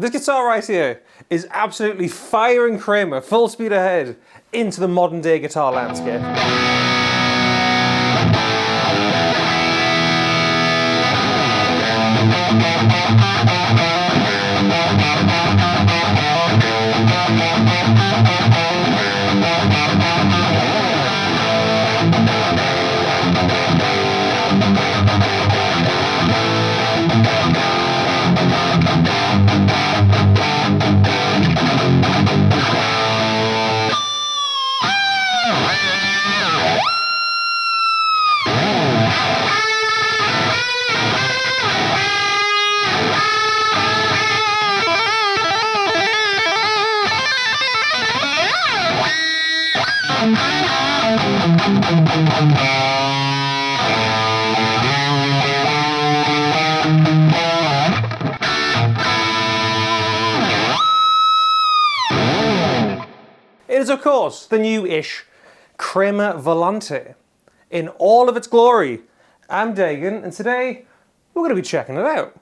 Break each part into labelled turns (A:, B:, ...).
A: This guitar right here is absolutely firing Kramer full speed ahead into the modern day guitar landscape. It is, of course, the new-ish Kramer Volante in all of its glory. I'm Dagan, and today we're going to be checking it out.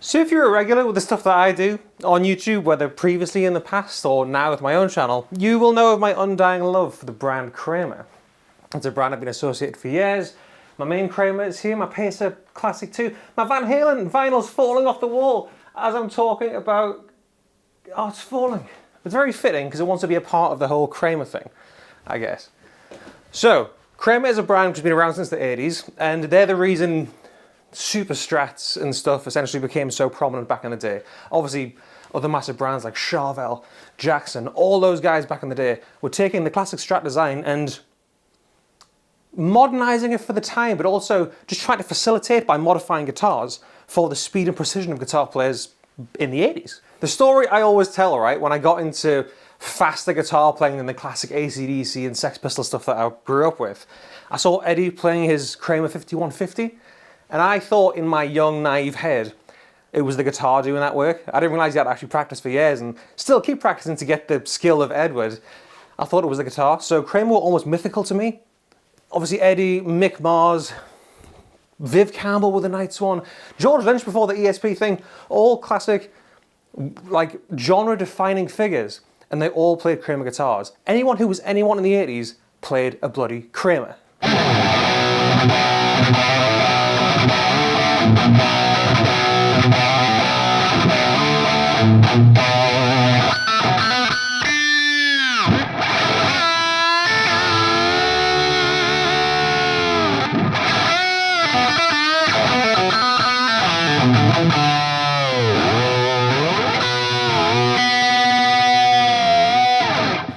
A: So if you're a regular with the stuff that I do on YouTube, whether previously in the past or now with my own channel, you will know of my undying love for the brand Kramer. It's a brand I've been associated for years. My main Kramer is here, my Pacer Classic 2. My Van Halen vinyl's falling off the wall as I'm talking about... Oh, it's falling. It's very fitting because it wants to be a part of the whole Kramer thing, I guess. So, Kramer is a brand which has been around since the 80s, and they're the reason super strats and stuff essentially became so prominent back in the day. Obviously, other massive brands like Charvel, Jackson, all those guys back in the day were taking the classic strat design and modernizing it for the time, but also just trying to facilitate by modifying guitars for the speed and precision of guitar players in the 80s. The story I always tell, right, when I got into faster guitar playing than the classic AC/DC and Sex Pistol stuff that I grew up with, I saw Eddie playing his Kramer 5150, and I thought in my young, naive head, it was the guitar doing that work. I didn't realize you had to actually practice for years and still keep practicing to get the skill of Edward. I thought it was the guitar. So Kramer were almost mythical to me. Obviously Eddie, Mick Mars, Viv Campbell with the Night Swan, George Lynch before the ESP thing, all classic, like, genre-defining figures, and they all played Kramer guitars. Anyone who was anyone in the 80s played a bloody Kramer.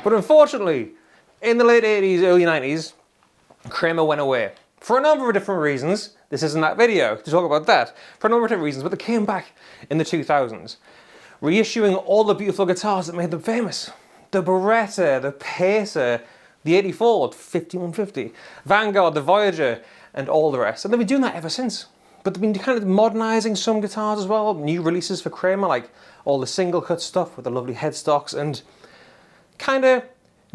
A: But unfortunately, in the late 80s, early 90s, Kramer went away. For a number of different reasons. This isn't that video to talk about that. For a number of different reasons, but they came back in the 2000s, reissuing all the beautiful guitars that made them famous. The Beretta, the Pacer, the 84, 5150, Vanguard, the Voyager, and all the rest. And they've been doing that ever since. But they've been kind of modernizing some guitars as well. New releases for Kramer, like all the single cut stuff with the lovely headstocks, and kind of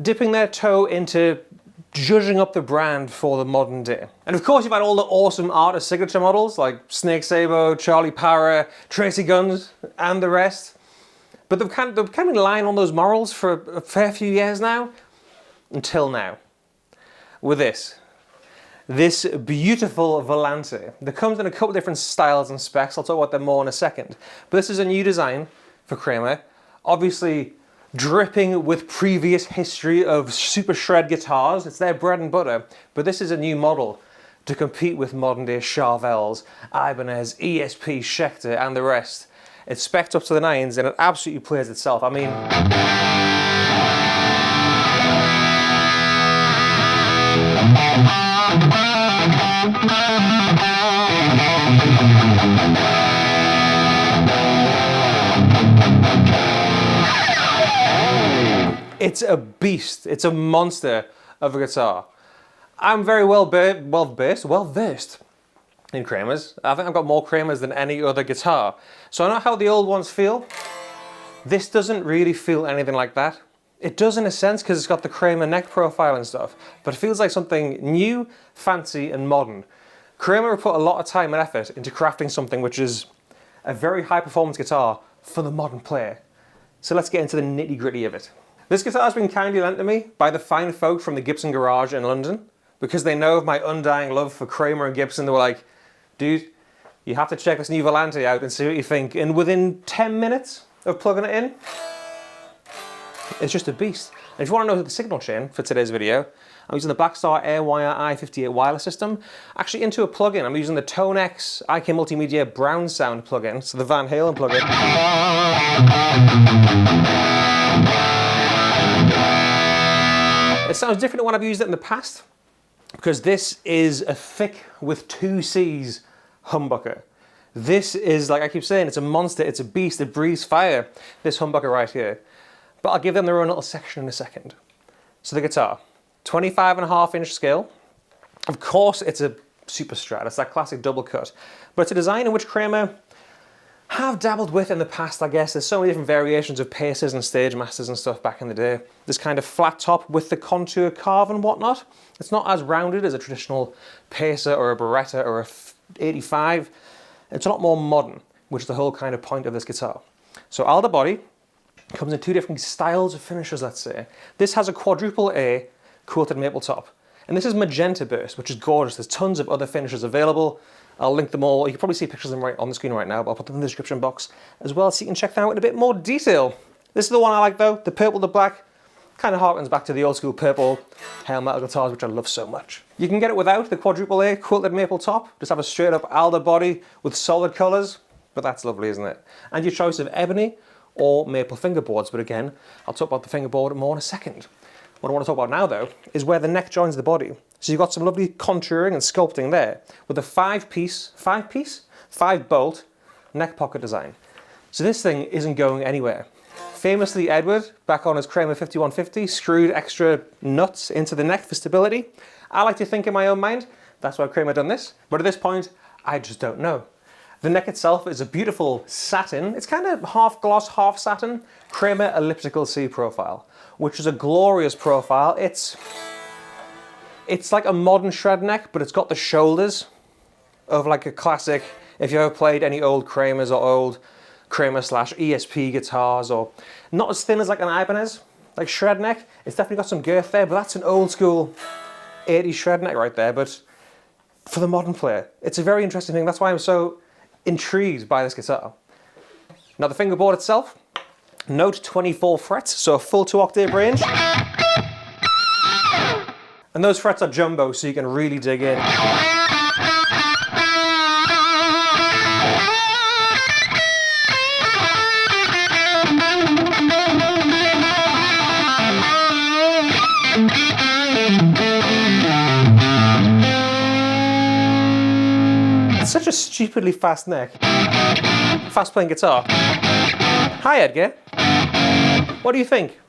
A: dipping their toe into judging up the brand for the modern day. And of course you've had all the awesome artist signature models like Snake Sabo, Charlie Parra, Tracy Guns, and the rest. But they've kind of been lying on those morals for a fair few years now, until now. With this beautiful Volante that comes in a couple different styles and specs. I'll talk about them more in a second. But this is a new design for Kramer, obviously dripping with previous history of super shred guitars. It's their bread and butter, but this is a new model to compete with modern day Charvels, Ibanez, ESP, Schecter and the rest. It's spec'd up to the nines and it absolutely plays itself. I mean, it's a beast. It's a monster of a guitar. I'm very well versed in Kramers. I think I've got more Kramers than any other guitar. So I know how the old ones feel. This doesn't really feel anything like that. It does in a sense because it's got the Kramer neck profile and stuff, but it feels like something new, fancy and modern. Kramer put a lot of time and effort into crafting something which is a very high performance guitar for the modern player. So let's get into the nitty gritty of it. This guitar has been kindly lent to me by the fine folk from the Gibson Garage in London because they know of my undying love for Kramer and Gibson. They were like, dude, you have to check this new Volante out and see what you think. And within 10 minutes of plugging it in, it's just a beast. And if you want to know the signal chain for today's video, I'm using the Blackstar Airwire i58 wireless system. Actually into a plugin, I'm using the ToneX IK Multimedia Brown Sound plugin, so the Van Halen plugin. It sounds different to when I've used it in the past, because this is a thick with 2 C's humbucker. This is, like I keep saying, it's a monster, it's a beast, it breathes fire, this humbucker right here. But I'll give them their own little section in a second. So the guitar, 25.5-inch scale. Of course it's a super strat, it's that classic double cut. But it's a design in which Kramer have dabbled with in the past, I guess. There's so many different variations of Pacers and Stage Masters and stuff back in the day. This kind of flat top with the contour carve and whatnot. It's not as rounded as a traditional Pacer or a Beretta or a 85. It's a lot more modern, which is the whole kind of point of this guitar. So alder body comes in 2 different styles of finishes, let's say. This has a quadruple A quilted maple top. And this is magenta burst, which is gorgeous. There's tons of other finishes available. I'll link them all. You can probably see pictures of them right on the screen right now, but I'll put them in the description box as well so you can check them out in a bit more detail. This is the one I like though, the purple to black. Kind of harkens back to the old school purple hail metal guitars, which I love so much. You can get it without the quadruple A quilted maple top. Just have a straight up alder body with solid colors, but that's lovely, isn't it? And your choice of ebony or maple fingerboards, but again, I'll talk about the fingerboard more in a second. What I want to talk about now though, is where the neck joins the body. So you've got some lovely contouring and sculpting there, with a 5-bolt neck pocket design. So this thing isn't going anywhere. Famously, Edward, back on his Kramer 5150, screwed extra nuts into the neck for stability. I like to think in my own mind, that's why Kramer done this, but at this point, I just don't know. The neck itself is a beautiful satin. It's kind of half gloss, half satin. Kramer elliptical C profile, which is a glorious profile. It's like a modern shred neck, but it's got the shoulders of like a classic, if you ever played any old Kramers or old Kramer / ESP guitars, or not as thin as like an Ibanez, like shred neck. It's definitely got some girth there, but that's an old school 80s shred neck right there. But for the modern player, it's a very interesting thing. That's why I'm so intrigued by this guitar. Now the fingerboard itself, note 24 frets, so a full 2-octave range. And those frets are jumbo, so you can really dig in. It's such a stupidly fast neck. Fast playing guitar. Hi Edgar. What do you think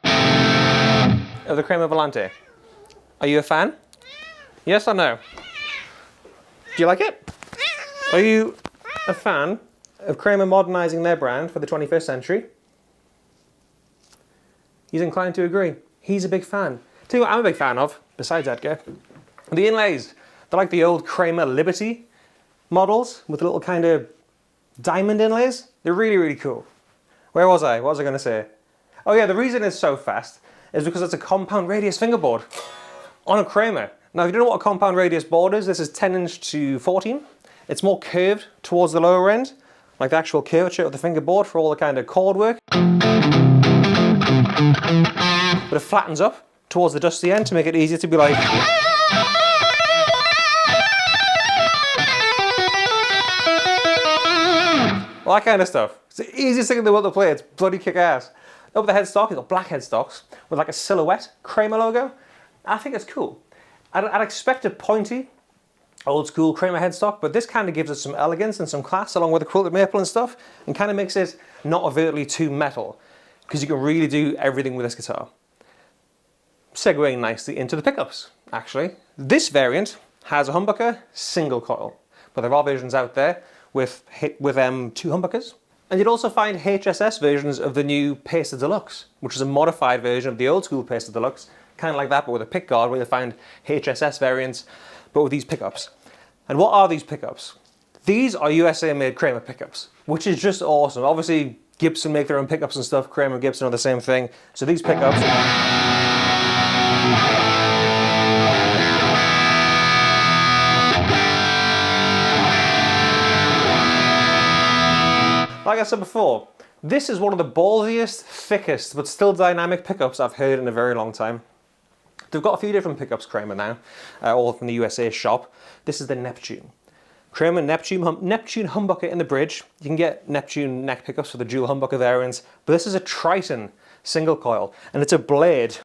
A: of the Kramer Volante? Are you a fan? Yes or no? Do you like it? Are you a fan of Kramer modernizing their brand for the 21st century? He's inclined to agree. He's a big fan. Tell you what I'm a big fan of, besides Edgar. The inlays. They're like the old Kramer Liberty models with a little kind of diamond inlays. They're really, really cool. Where was I? What was I going to say? Oh yeah, the reason it's so fast is because it's a compound radius fingerboard on a Kramer. Now, if you don't know what a compound radius board is, this is 10-inch to 14. It's more curved towards the lower end, like the actual curvature of the fingerboard for all the kind of chord work. But it flattens up towards the dusty end to make it easier to be like... All that kind of stuff. It's the easiest thing in the world to play. It's bloody kick-ass. Over the headstock, you've got black headstocks with like a silhouette Kramer logo. I think it's cool. I'd expect a pointy, old school Kramer headstock, but this kind of gives it some elegance and some class along with the quilted maple and stuff, and kind of makes it not overtly too metal, because you can really do everything with this guitar. Segueing nicely into the pickups, actually. This variant has a humbucker, single coil, but there are versions out there with two humbuckers. And you'd also find HSS versions of the new Pacer Deluxe, which is a modified version of the old school Pacer Deluxe, kind of like that, but with a pick guard, where you'll find HSS variants, but with these pickups. And what are these pickups? These are USA-made Kramer pickups, which is just awesome. Obviously, Gibson make their own pickups and stuff. Kramer and Gibson are the same thing. So these pickups... Like I said before, this is one of the ballsiest, thickest, but still dynamic pickups I've heard in a very long time. They've got a few different pickups, Kramer now, all from the USA shop. This is the Neptune. Kramer Neptune humbucker in the bridge. You can get Neptune neck pickups for the dual humbucker variants, but this is a Triton single coil, and it's a blade.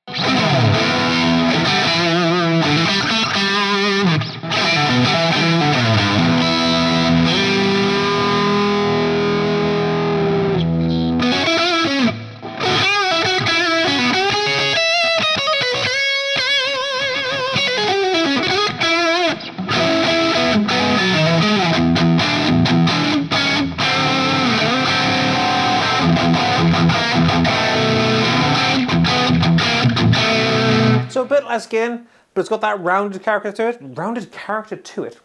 A: So a bit less gain, but it's got that rounded character to it.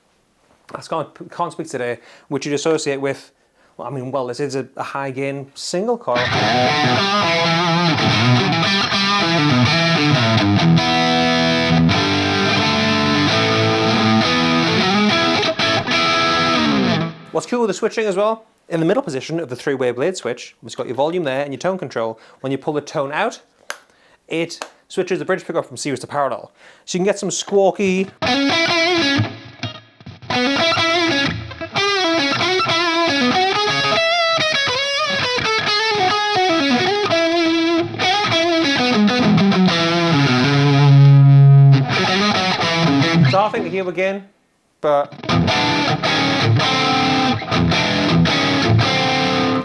A: I can't speak today, which you'd associate with, well, this is a high gain single coil. What's cool with the switching as well, in the middle position of the three-way blade switch, it's got your volume there and your tone control. When you pull the tone out, it switches the bridge pickup from series to parallel. So you can get some squawky... It's hard thing to hear again, but...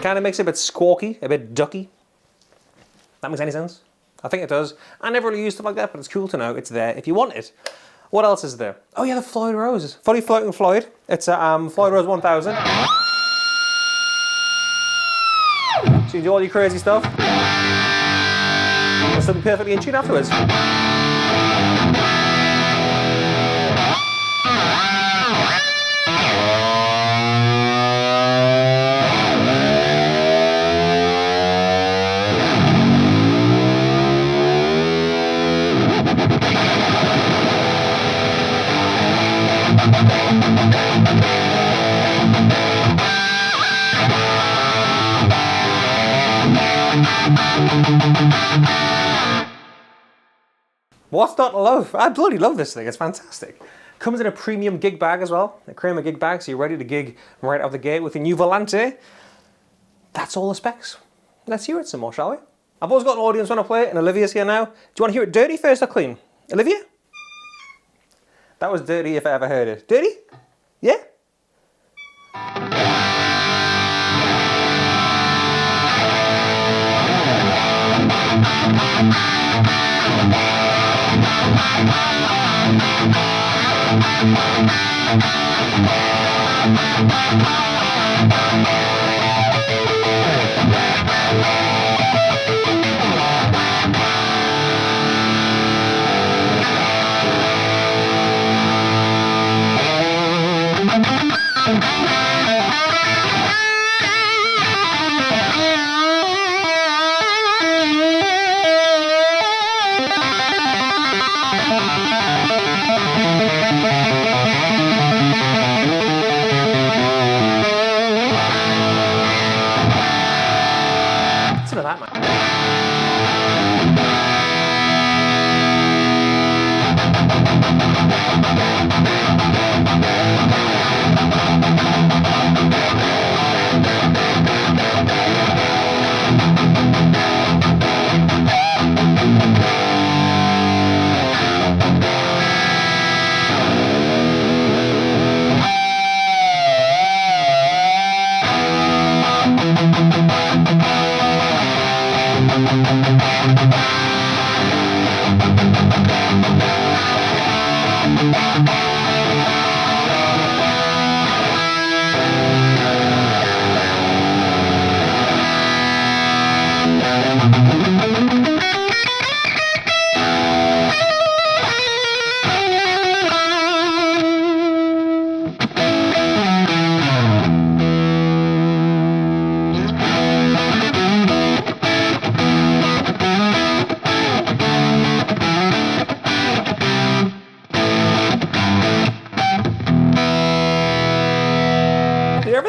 A: kind of makes it a bit squawky, a bit ducky. That makes any sense? I think it does. I never really used stuff like that, but it's cool to know it's there if you want it. What else is there? Oh yeah, the Floyd Rose. Fully floating Floyd. It's a Floyd Rose 1000. So you do all your crazy stuff. And still be perfectly in tune afterwards. What's not to love? I bloody love this thing, it's fantastic. Comes in a premium gig bag as well, a Kramer gig bag, so you're ready to gig right out the gate with your new Volante. That's all the specs. Let's hear it some more, shall we? I've always got an audience when I play it, and Olivia's here now. Do you want to hear it dirty first or clean? Olivia? That was dirty if I ever heard it. Dirty? Yeah? Listen to that, man.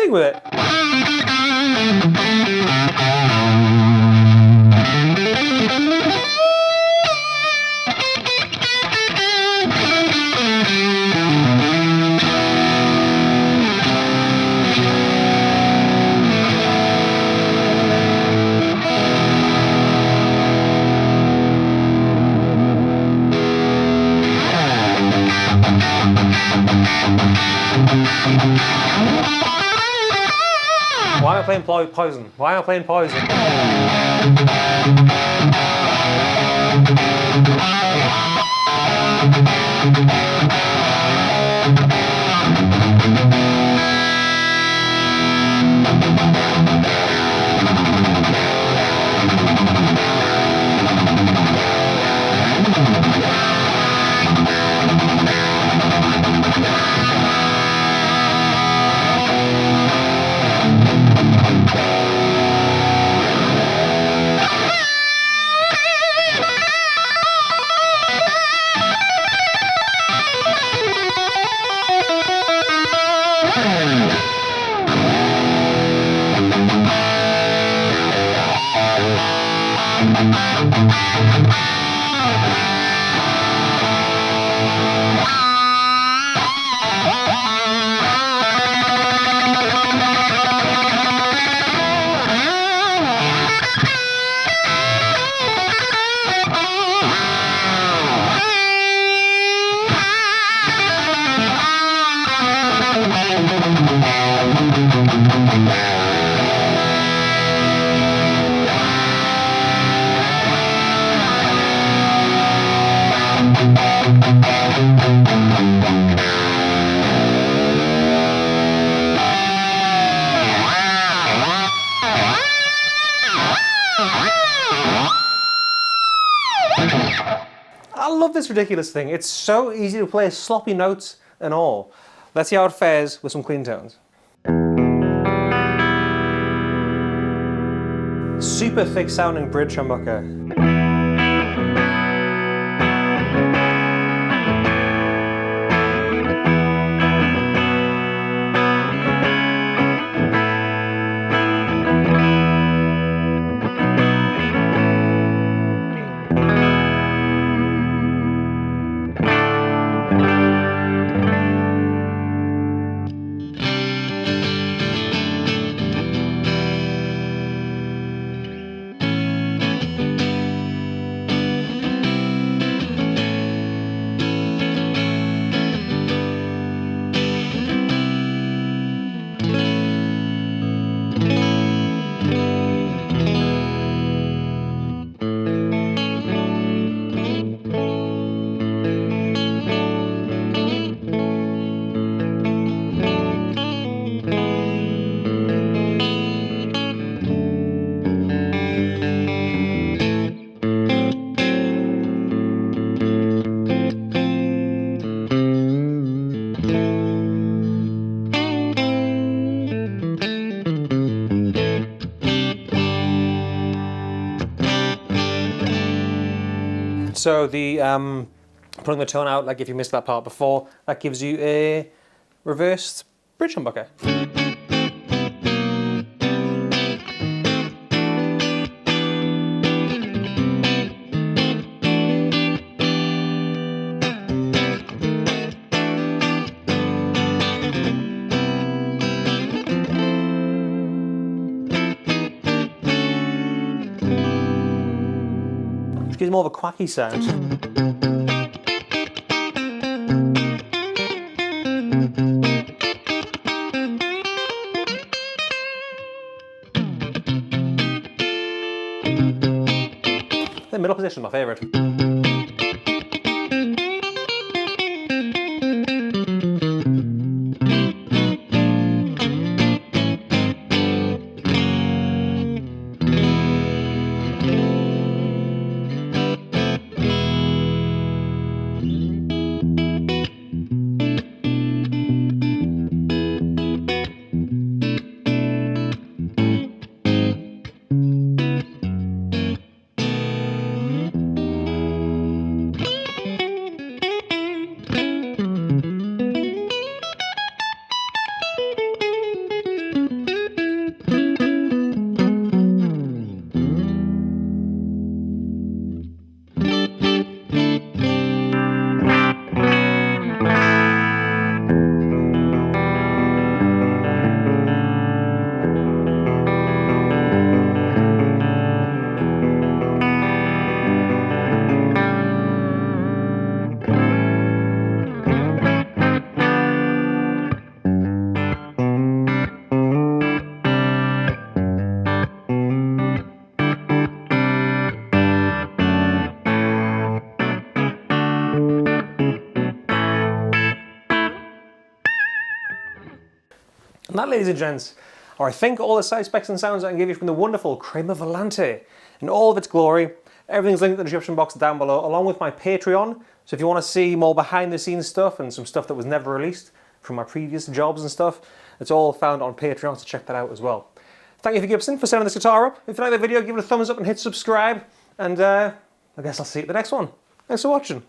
A: playing with it. Why am I playing Poison? Why am I playing Poison? I love this ridiculous thing. It's so easy to play, sloppy notes and all. Let's see how it fares with some clean tones. Super thick sounding bridge humbucker. So the putting the tone out, like if you missed that part before, that gives you a reversed bridge humbucker. Which gives more of a quacky sound. The middle position is my favourite. that, ladies and gents, are I think all the size, specs and sounds I can give you from the wonderful Kramer Volante in all of its glory. Everything's linked in the description box down below, along with my Patreon. So if you want to see more behind the scenes stuff and some stuff that was never released from my previous jobs and stuff, it's all found on Patreon, so check that out as well. Thank you for Gibson for sending this guitar up. If you like the video, give it a thumbs up and hit subscribe. And I guess I'll see you at the next one. Thanks for watching.